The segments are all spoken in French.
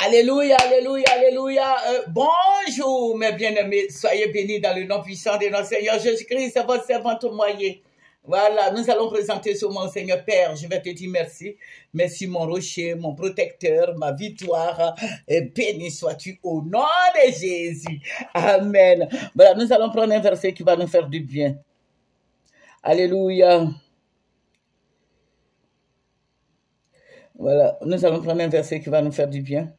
Alléluia, alléluia, alléluia. Bonjour, mes bien-aimés. Soyez bénis dans le nom puissant de notre Seigneur Jésus-Christ, c'est votre servante moyen. Voilà, nous allons présenter sur mon Seigneur Père. Je vais te dire merci. Merci, mon rocher, mon protecteur, ma victoire. Et béni sois-tu au nom de Jésus. Amen. Voilà, nous allons prendre un verset qui va nous faire du bien. Alléluia. Voilà, nous allons prendre un verset qui va nous faire du bien.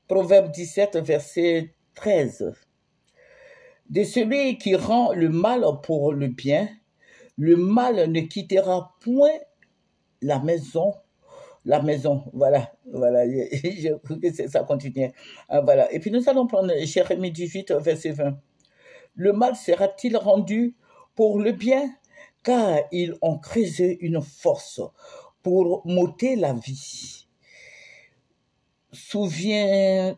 Proverbe 17, verset 13. De celui qui rend le mal pour le bien, le mal ne quittera point la maison. La maison, voilà, je crois que ça continue. Voilà. Et puis nous allons prendre Jérémie 18, verset 20. Le mal sera-t-il rendu pour le bien, car ils ont creusé une fosse pour m'ôter la vie. Souviens-t'en,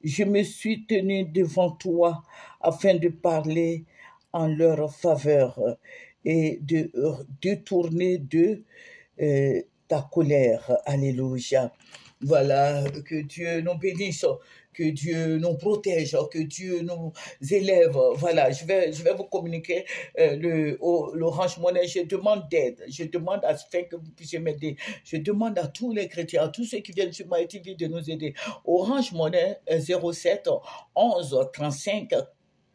je me suis tenu devant toi afin de parler en leur faveur et de détourner de ta colère. Alléluia. Voilà, que Dieu nous bénisse, que Dieu nous protège, que Dieu nous élève. Voilà, je vais vous communiquer l'Orange Money. Je demande d'aide. Je demande afin que vous puissiez m'aider. Je demande à tous les chrétiens, à tous ceux qui viennent sur MyTV de nous aider. Orange Money 07 11 35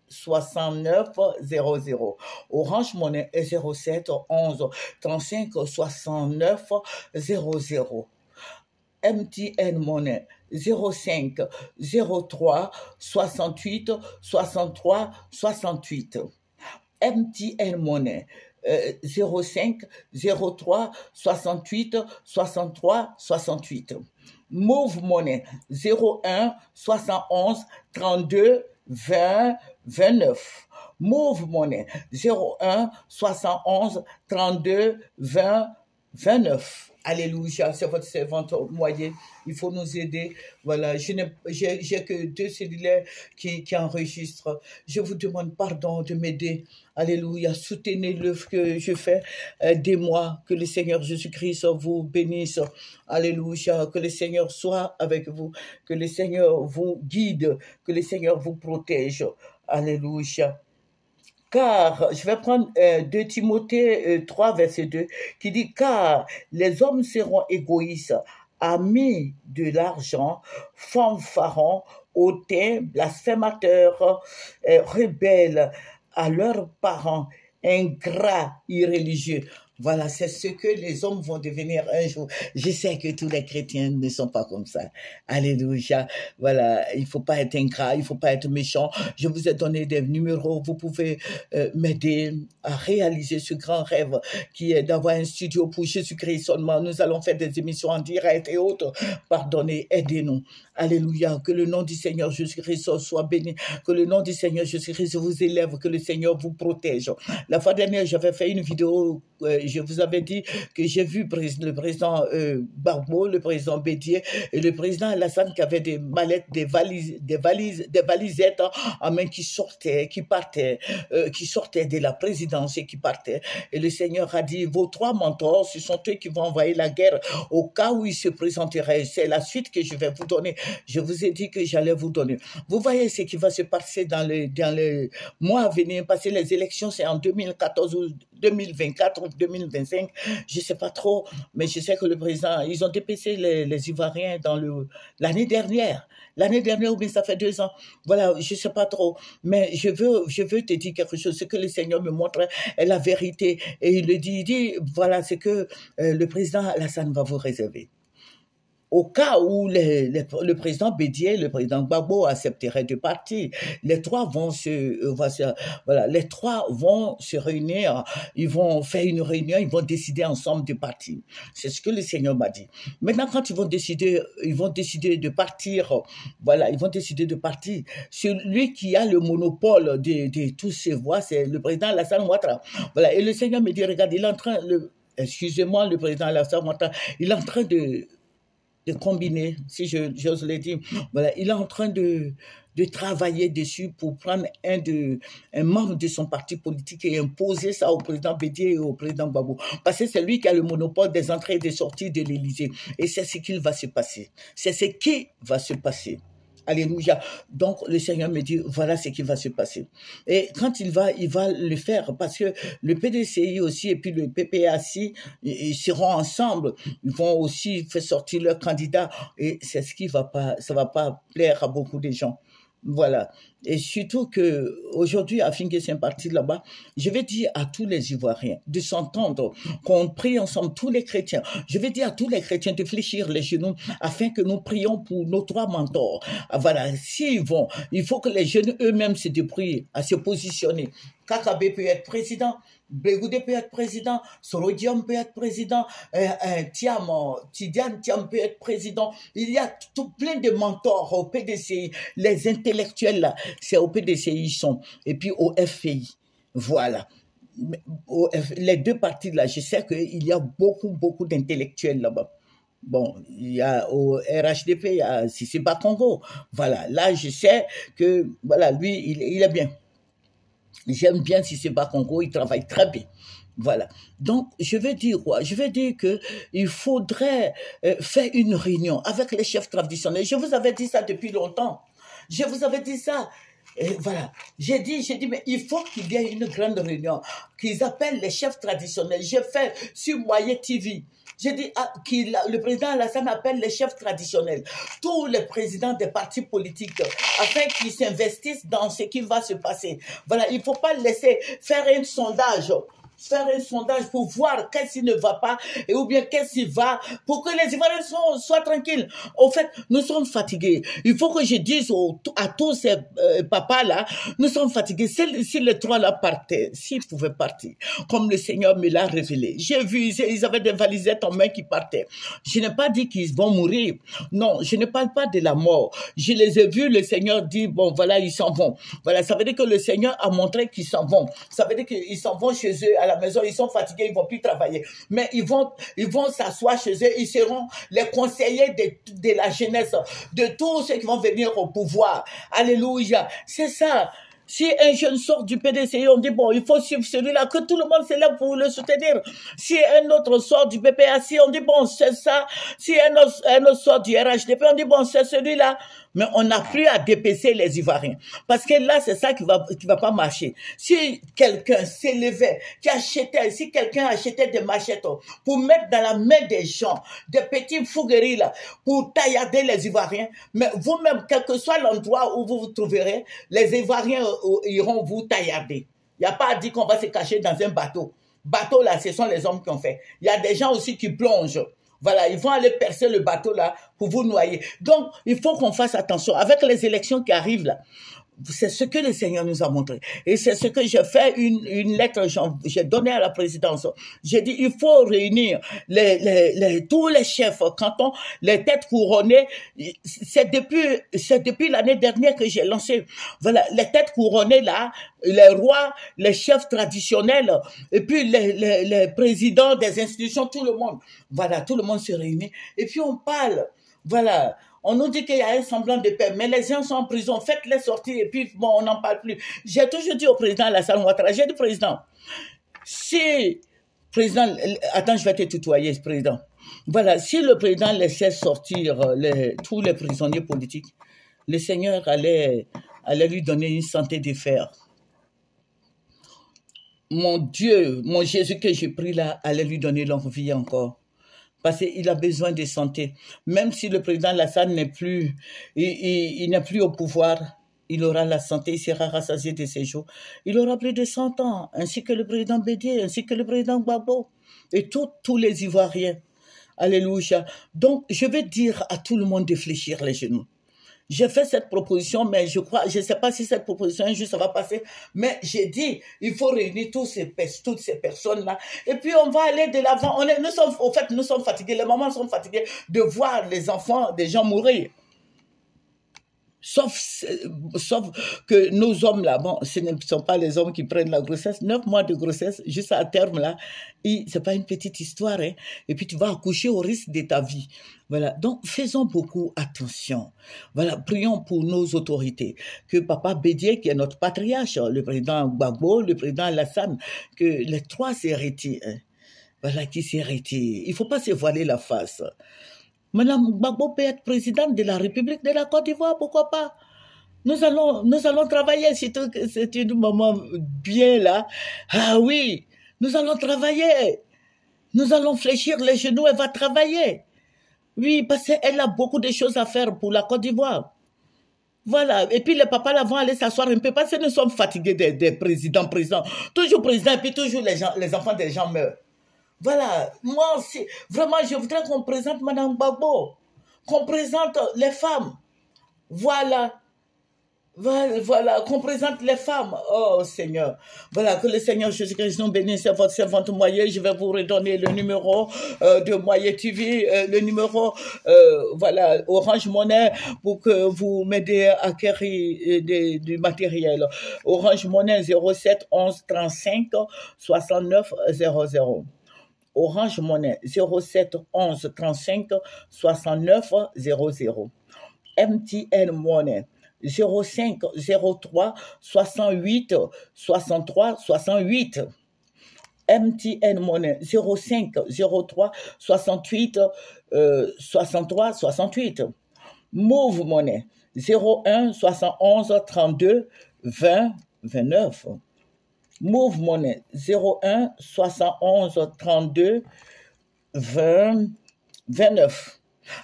69 00. Orange Money 07 11 35 69 00. MTN Money 05 03 68 63 68. MTN Money 05 03 68 63 68. Move Money 01 71 32 20 29. Move Money 01 71 32 20 29. Alléluia, c'est votre servante moyen. Il faut nous aider. Voilà, j'ai que 2 cellulaires qui enregistrent. Je vous demande pardon de m'aider. Alléluia, soutenez l'œuvre que je fais. Aidez-moi, que le Seigneur Jésus-Christ vous bénisse. Alléluia, que le Seigneur soit avec vous, que le Seigneur vous guide, que le Seigneur vous protège. Alléluia. Car, je vais prendre 2 Timothée 3, verset 2, qui dit « Car les hommes seront égoïstes, amis de l'argent, fanfarons, hautains, blasphémateurs, rebelles à leurs parents, ingrats, irréligieux. » Voilà, c'est ce que les hommes vont devenir un jour. Je sais que tous les chrétiens ne sont pas comme ça. Alléluia. Voilà, il faut pas être ingrat, il faut pas être méchant. Je vous ai donné des numéros. Vous pouvez m'aider à réaliser ce grand rêve qui est d'avoir un studio pour Jésus-Christ seulement. Nous allons faire des émissions en direct et autres. Pardonnez, aidez-nous. Alléluia. Que le nom du Seigneur Jésus-Christ soit béni. Que le nom du Seigneur Jésus-Christ vous élève. Que le Seigneur vous protège. La fois dernière, j'avais fait une vidéo. Je vous avais dit que j'ai vu le président Gbagbo, le président Bédié et le président Alassane qui avaient des mallettes, des valisettes en main qui sortaient, qui partaient, qui sortaient de la présidence et qui partaient. Et le Seigneur a dit, vos 3 mentors, ce sont eux qui vont envoyer la guerre au cas où ils se présenteraient. C'est la suite que je vais vous donner. Je vous ai dit que j'allais vous donner. Vous voyez ce qui va se passer dans le mois à venir, parce que les élections, c'est en 2014 ou 2024 ou 2025, je ne sais pas trop, mais je sais que le président, ils ont dépêché les Ivoiriens dans l'année dernière. L'année dernière, ou bien ça fait 2 ans. Voilà, je ne sais pas trop. Mais je veux te dire quelque chose. Ce que le Seigneur me montre est la vérité. Et il dit, voilà ce que le président Alassane va vous réserver. Au cas où le président Bédié, le président Gbagbo accepteraient de partir, les 3 vont les 3 vont se réunir, ils vont faire une réunion, ils vont décider ensemble de partir. C'est ce que le Seigneur m'a dit. Maintenant, quand ils vont décider de partir, voilà, ils vont décider de partir. Celui qui a le monopole de tous ces voix, c'est le président Alassane Ouattara. Voilà, et le Seigneur me dit, regarde, excusez-moi, le président Alassane Ouattara, il est en train de de combiner, si j'ose le dire. Voilà, il est en train de travailler dessus pour prendre un membre de son parti politique et imposer ça au président Bédié et au président Gbagbo. Parce que c'est lui qui a le monopole des entrées et des sorties de l'Élysée. Et c'est ce qu'il va se passer. C'est ce qui va se passer. Alléluia. Donc, le Seigneur me dit, voilà ce qui va se passer. Et quand il va le faire, parce que le PDCI aussi et puis le PPAC, ils seront ensemble. Ils vont aussi faire sortir leurs candidats. Et c'est ce qui ça va pas plaire à beaucoup de gens. Voilà. Et surtout que aujourd'hui, à Fingue Saint-Parti là-bas, je vais dire à tous les Ivoiriens de s'entendre, qu'on prie ensemble, tous les chrétiens. Je vais dire à tous les chrétiens de fléchir les genoux afin que nous prions pour nos 3 mentors. Voilà. S'ils vont, il faut que les jeunes eux-mêmes se débrouillent à se positionner. Kakabe peut être président, Bégoudé peut être président, Sorodium peut être président, Tidiane Thiam peut être président. Il y a plein de mentors au PDCI. Les intellectuels là, c'est au PDCI ils sont. Et puis au FPI. Voilà. Les 2 partis là, je sais qu'il y a beaucoup d'intellectuels là-bas. Bon, il y a au RHDP, il y a Sissi Bakongo. Voilà, là je sais que voilà, lui, il est bien. J'aime bien Sissi Bakongo, il travaille très bien. Voilà. Donc, je vais dire quoi? Je vais dire que il faudrait faire une réunion avec les chefs traditionnels. Je vous avais dit ça depuis longtemps. Je vous avais dit ça. Et voilà. J'ai dit, mais il faut qu'il y ait une grande réunion, qu'ils appellent les chefs traditionnels. J'ai fait sur Moyen TV. J'ai dit le président Alassane appelle les chefs traditionnels, tous les présidents des partis politiques, afin qu'ils s'investissent dans ce qui va se passer. Voilà, il ne faut pas laisser faire un sondage pour voir qu'est-ce qui ne va pas et ou bien qu'est-ce qui va pour que les Ivoiriens soient tranquilles. Au fait, nous sommes fatigués. Il faut que je dise à tous ces papas-là, nous sommes fatigués. Si les 3 là partaient, s'ils pouvaient partir, comme le Seigneur me l'a révélé. J'ai vu, ils avaient des valisettes en main qui partaient. Je n'ai pas dit qu'ils vont mourir. Non, je ne parle pas de la mort. Je les ai vus, le Seigneur dit, bon, voilà, ils s'en vont. Voilà, ça veut dire que le Seigneur a montré qu'ils s'en vont. Ça veut dire qu'ils s'en vont chez eux, à la maison, ils sont fatigués, ils vont plus travailler. Mais ils vont s'asseoir chez eux, ils seront les conseillers de la jeunesse, de tous ceux qui vont venir au pouvoir. Alléluia. C'est ça. Si un jeune sort du PDCI, on dit, bon, il faut suivre celui-là, que tout le monde se lève pour le soutenir. Si un autre sort du PPAC, on dit, bon, c'est ça. Si un autre sort du RHDP, on dit, bon, c'est celui-là. Mais on n'a plus à dépêcher les Ivoiriens. Parce que là, c'est ça qui va pas marcher. Si quelqu'un s'élevait, si quelqu'un achetait des machettes pour mettre dans la main des gens, des petits fougueries là, pour taillarder les Ivoiriens, mais vous-même, quel que soit l'endroit où vous vous trouverez, les Ivoiriens iront vous taillarder. Il n'y a pas à dire qu'on va se cacher dans un bateau. Bateau là, ce sont les hommes qui ont fait. Il y a des gens aussi qui plongent. Voilà, ils vont aller percer le bateau là pour vous noyer. Donc, il faut qu'on fasse attention. Avec les élections qui arrivent là, c'est ce que le Seigneur nous a montré. Et c'est ce que j'ai fait, une lettre, j'ai donné à la présidence. J'ai dit, il faut réunir tous les chefs cantons, les têtes couronnées. C'est depuis l'année dernière que j'ai lancé. Voilà, les têtes couronnées là, les rois, les chefs traditionnels, et puis les présidents des institutions, tout le monde. Voilà, tout le monde se réunit. Et puis on parle. Voilà. On nous dit qu'il y a un semblant de paix, mais les gens sont en prison, faites-les sortir et puis bon, on n'en parle plus. J'ai toujours dit au président Alassane Ouattara, j'ai dit président, attends, je vais te tutoyer, président. Voilà, si le président laissait sortir tous les prisonniers politiques, le Seigneur allait lui donner une santé de fer. Mon Dieu, mon Jésus que j'ai pris là, allait lui donner longue vie encore. Parce qu'il a besoin de santé. Même si le président Alassane n'est plus, il n'est plus au pouvoir, il aura la santé, il sera rassasié de ses jours. Il aura plus de 100 ans, ainsi que le président Bédié, ainsi que le président Gbagbo, et tous les Ivoiriens. Alléluia. Donc, je vais dire à tout le monde de fléchir les genoux. J'ai fait cette proposition, mais je ne sais pas si cette proposition, un jour, ça va passer. Mais j'ai dit, il faut réunir toutes ces personnes-là. Et puis, on va aller de l'avant. Nous sommes fatigués. Les mamans sont fatiguées de voir les enfants des gens mourir. Sauf que nos hommes là, bon, ce ne sont pas les hommes qui prennent la grossesse. 9 mois de grossesse, juste à terme là, c'est pas une petite histoire, hein. Et puis tu vas accoucher au risque de ta vie. Voilà. Donc faisons beaucoup attention. Voilà, prions pour nos autorités. Que Papa Bédié, qui est notre patriarche, le président Gbagbo, le président Alassane, que les trois s'héritent, hein. Voilà, qui s'héritent. Il faut pas se voiler la face. Madame Gbagbo peut être présidente de la République de la Côte d'Ivoire, pourquoi pas? Nous allons travailler, c'est une maman bien là. Ah oui, nous allons travailler. Nous allons fléchir les genoux, elle va travailler. Oui, parce qu'elle a beaucoup de choses à faire pour la Côte d'Ivoire. Voilà. Et puis les papas là vont aller s'asseoir un peu parce que nous sommes fatigués des présidents. Toujours président et puis toujours les enfants des gens meurent. Voilà, moi aussi, vraiment, je voudrais qu'on présente Madame Gbagbo, qu'on présente les femmes. Voilà, qu'on présente les femmes. Oh Seigneur, voilà, que le Seigneur Jésus-Christ nous bénisse, votre servante Moyer. Je vais vous redonner le numéro de Moyer TV, le numéro, voilà, Orange Money, pour que vous m'aidiez à acquérir du matériel. Orange Money 07 11 35 69 00. Orange Money 07 11 35 69 00. MTN Money 05 03 68 63 68. MTN Money 05 03 68 63 68. Move Money 01 71 32 20 29. Move Money 01 71 32 20 29.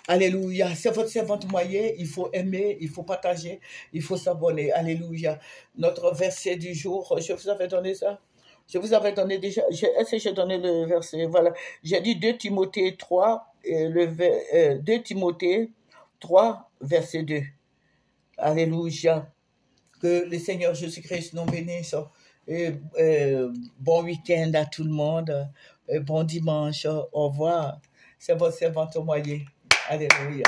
Alléluia. C'est votre servante Moyer. Il faut aimer, il faut partager, il faut s'abonner. Alléluia. Notre verset du jour, je vous avais donné ça. Je vous avais donné déjà. Est-ce que j'ai donné le verset? Voilà. J'ai dit 2 Timothée 3, 2 Timothée 3, verset 2. Alléluia. Que le Seigneur Jésus-Christ nous bénisse. Et, bon week-end à tout le monde. Bon dimanche. Au revoir. C'est votre servante Moyer. Alléluia.